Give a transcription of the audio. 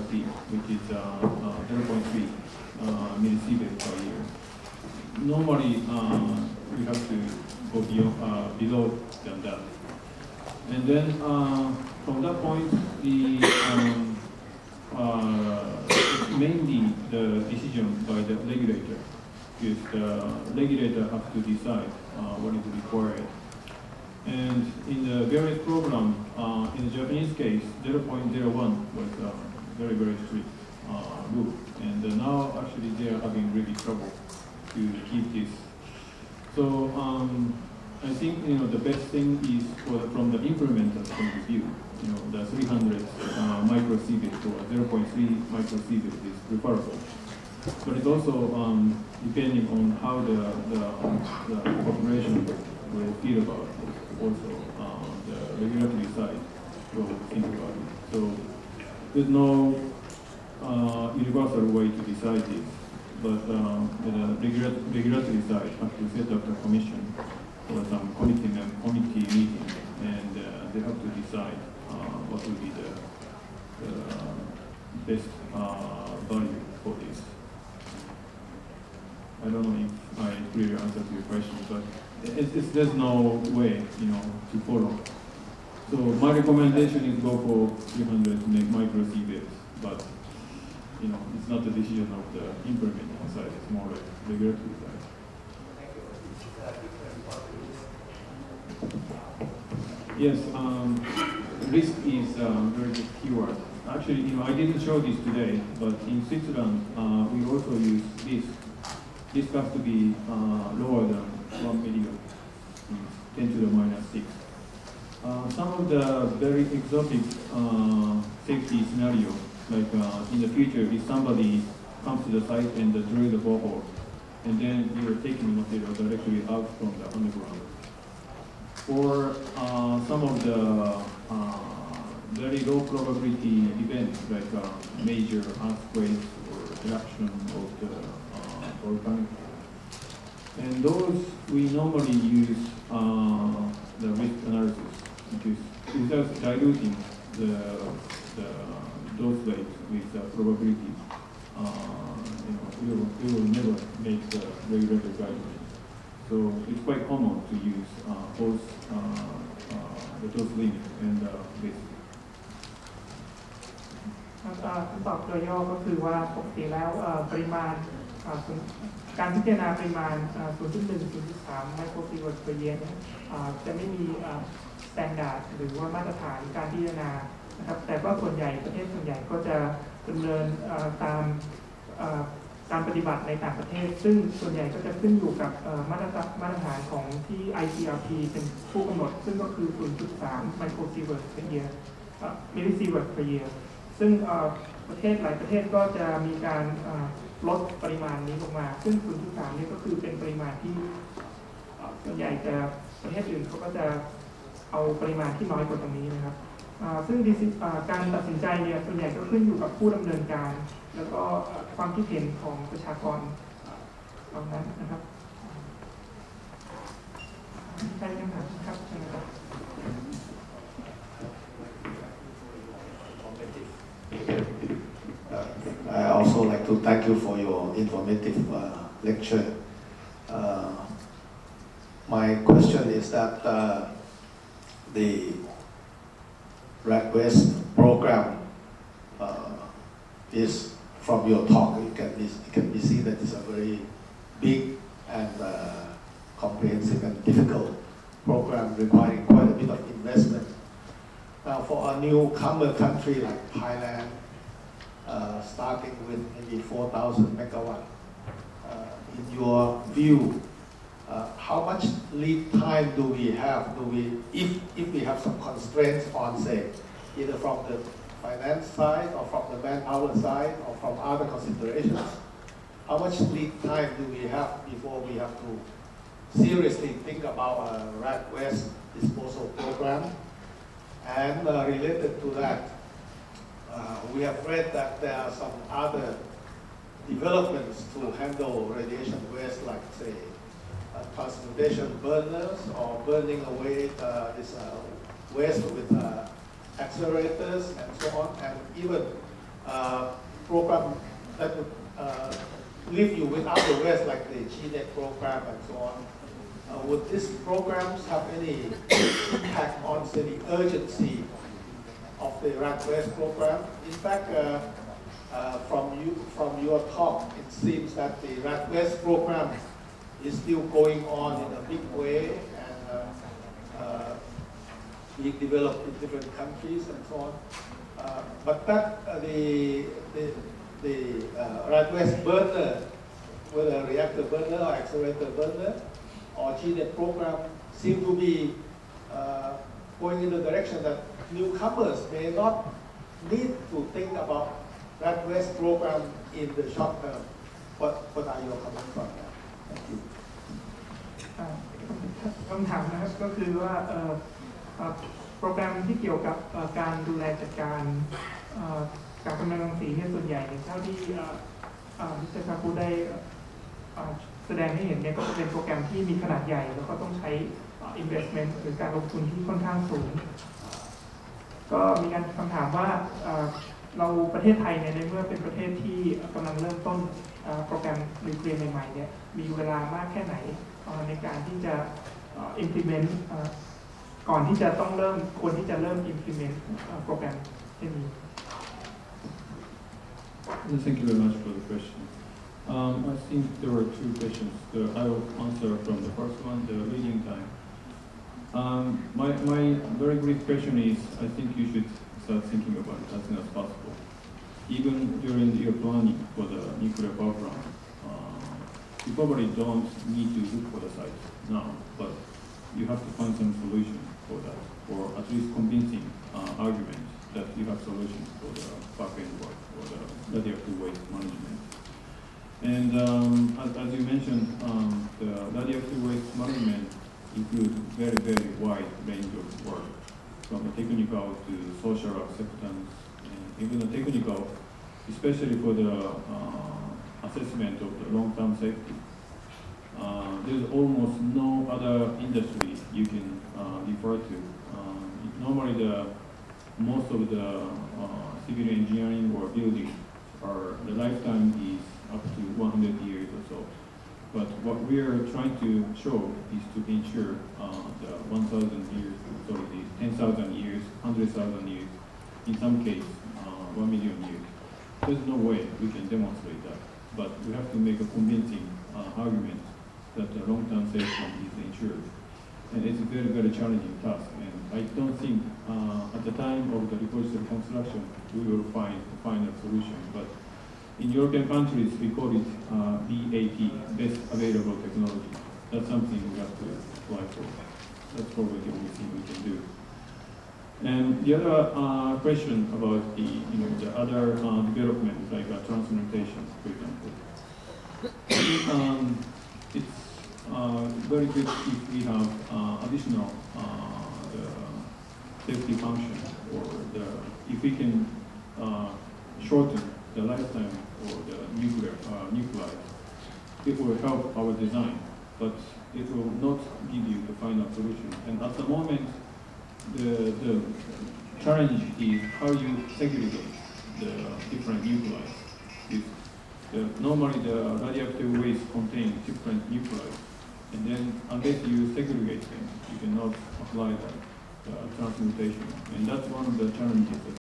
capacity, which is 0.3 millisievert per year. Normally, we have to go below than that. And then from that point, mainly the decision by the regulator, because the regulator has to decide what is required. And in the various programs, in the Japanese case, 0.01 was a very, very strict rule. And now actually they are having really trouble to keep this. So I think the best thing is from the implementer's point of view, the 300 microsievert or 0.3 microsievert is preferable. But it's also depending on how the population will feel about it. Also, the regulatory side will think about it. So there's no universal way to decide this. But the regulatory side has to set up a commission or some committee meeting, and they have to decide what will be the best value for this. I don't know if I clearly answered your question, but there's no way, to follow. So my recommendation is go for 300 microsieverts, but it's not the decision of the implementing side; it's more like regulatory side. Yes, risk is a very good keyword. Actually, I didn't show this today, but in Switzerland, we also use this. This has to be lower than 1 million, 10 to the minus 6. Some of the very exotic safety scenarios, like in the future, if somebody comes to the site and drill the borehole, and then you're taking the material directly out from the underground. Or some of the very low probability events, like major earthquakes or eruption of the volcanic. And those we normally use the risk analysis, which is without diluting those rates with the probability. We will never make the regulatory guidelines. So it's quite common to use both the dose limit and risk. คำตอบโดยย่อก็คือว่าปกติแล้วปริมาณการพิจารณาปริมาณ 0.1-0.3 ไมโครซีเวิร์ตต่อเยนจะไม่มีสแตนดาร์ดหรือว่ามาตรฐานการพิจารณานะครับแต่ว่าส่วนใหญ่ประเทศส่วนใหญ่ก็จะดำเนินตามการปฏิบัติในต่างประเทศซึ่งส่วนใหญ่ก็จะขึ้นอยู่กับมาตรฐานของที่ ICRP เป็นผู้กำหนดซึ่งก็คือ 0.3 ไมโครซีเวิร์ตต่อเยนมิลลิซีเวิร์ตต่อเยนซึ่งประเทศหลายประเทศก็จะมีการลดปริมาณนี้ลงมาซึ่ง 0.3 นี่ก็คือเป็นปริมาณที่ส่วนใหญ่จะประเทศอื่นเขาก็จะเอาปริมาณที่น้อยกว่าตรงนี้นะครับซึ่งการตัดสินใจเนี่ยส่วนใหญ่ก็ขึ้นอยู่กับผู้ดำเนินการแล้วก็ความคิดเห็นของประชากรเหล่านั้นนะครับใครมีคำถามครับเชิญครับ I also like to thank you for your informative lecture. My question is that the Red Waste program is, from your talk, it can be seen that it's a very big and comprehensive and difficult program requiring quite a bit of investment. Now, for a newcomer country like Thailand, starting with maybe 4,000 megawatt, in your view, how much lead time do we have? If we have some constraints on, say, either from the finance side or from the manpower side or from other considerations, how much lead time do we have before we have to seriously think about a red waste disposal program? And related to that, we have read that there are some other developments to handle radiation waste, like, say, transmutation burners or burning away this waste with accelerators and so on, and even program that would leave you without the rest, like the GNet program and so on. Would these programs have any impact on, say, the urgency of the RAT-West program? In fact, from your talk, it seems that the RAT-West program is still going on in a big way and being developed in different countries and so on. But that the RAT-West burner, whether reactor burner or accelerator burner or GNet program, seem to be going in the direction that newcomers may not need to think about RAT-West program in the short term. What are your comments on that? Thank you. คำถามนะครับก็คือว่าโปรแกรมที่เกี่ยวกับการดูแลจัดการกับกำลังรังสีเนี่ยส่วนใหญ่เท่าที่มิสเตอร์คาคุได้แสดงให้เห็นเนี่ยก็จะเป็นโปรแกรมที่มีขนาดใหญ่แล้วก็ต้องใช้ investment หรือการลงทุนที่ค่อนข้างสูงก็มีการคำถามว่าเราประเทศไทยเนี่ยในเมื่อเป็นประเทศที่กำลังเริ่มต้นโปรแกรมนิวเคลียร์ใหม่ๆเนี่ยมีเวลามากแค่ไหนในการที่จะ implement ก่อนที่จะต้องควรที่จะเริ่ม implement โปรแกรมเช่นนี้ Thank you very much for the question. I think there were two questions. I will answer from the first one, the leading time. My very brief question is, I think you should start thinking about it as soon as possible. Even during your planning for the nuclear power plant, you probably don't need to look for the site now, but you have to find some solution for that, or at least convincing argument that you have solutions for the back-end work or the radioactive waste management. And as you mentioned, the radioactive waste management includes very, very wide range of work, from the technical to social acceptance, and even the technical, especially for the assessment of the long-term safety. There's almost no other industry you can refer to. Normally, most of the civil engineering or building, the lifetime is up to 100 years or so. But what we are trying to show is to ensure the 1,000 years, sorry, the 10,000 years, 100,000 years, in some case, 1 million years. There's no way we can demonstrate that. But we have to make a convincing argument that the long-term safety is ensured. And it's a very, very challenging task. And I don't think at the time of the repository construction, we will find a final solution. But in European countries, we call it BAT, Best Available Technology. That's something we have to apply for. That's probably the only thing we can do. And the other question about the other developments, like transmutation, for example. It's very good if we have additional safety function, or if we can shorten the lifetime or the nuclei. It will help our design, but it will not give you the final solution. And at the moment, the challenge is how you segregate the different nuclei. Normally, the radioactive waste contains different nuclei, and then unless you segregate them, you cannot apply the transmutation. And that's one of the challenges that